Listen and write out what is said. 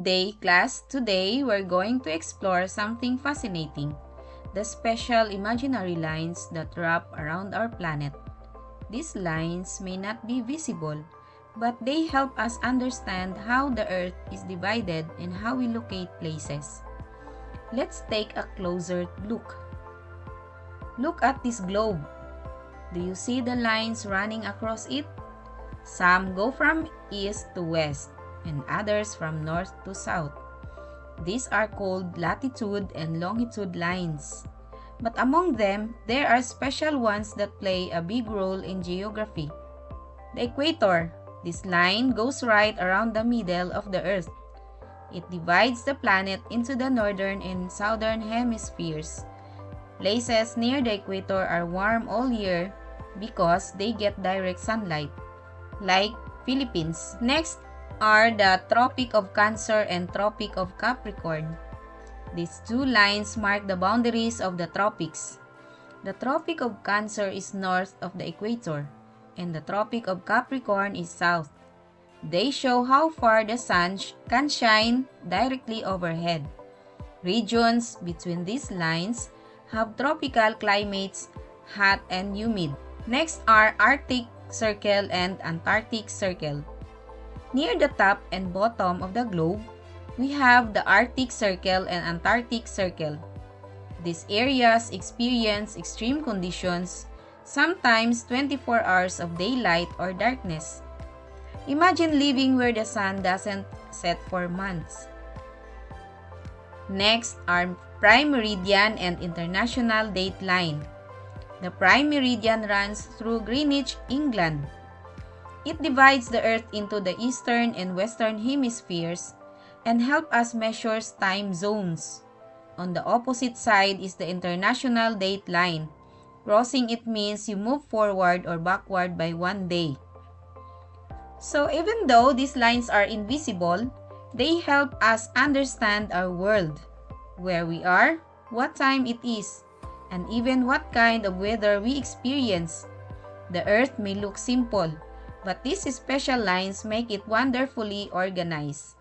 Good day, class. Today, we're going to explore something fascinating, the special imaginary lines that wrap around our planet. These lines may not be visible, but they help us understand how the Earth is divided and how we locate places. Let's take a closer look. Look at this globe. Do you see the lines running across it? Some go from east to west, and others from north to south. These are called latitude and longitude lines. But among them, there are special ones that play a big role in geography. The equator. This line goes right around the middle of the Earth. It divides the planet into the northern and southern hemispheres. Places near the equator are warm all year because they get direct sunlight, like Philippines. Next are the Tropic of Cancer and Tropic of Capricorn. These two lines mark the boundaries of the tropics. The Tropic of Cancer is north of the equator, and the Tropic of Capricorn is south. They show how far the sun can shine directly overhead. Regions between these lines have tropical climates, hot and humid. Next are Arctic Circle and Antarctic Circle. Near the top and bottom of the globe, we have the Arctic Circle and Antarctic Circle. These areas experience extreme conditions, sometimes 24 hours of daylight or darkness. Imagine living where the sun doesn't set for months. Next are Prime Meridian and International Date Line. The Prime Meridian runs through Greenwich, England. It divides the Earth into the eastern and western hemispheres and helps us measure time zones. On the opposite side is the International Date Line. Crossing it means you move forward or backward by 1 day. So even though these lines are invisible, they help us understand our world, where we are, what time it is, and even what kind of weather we experience. The Earth may look simple, but these special lines make it wonderfully organized.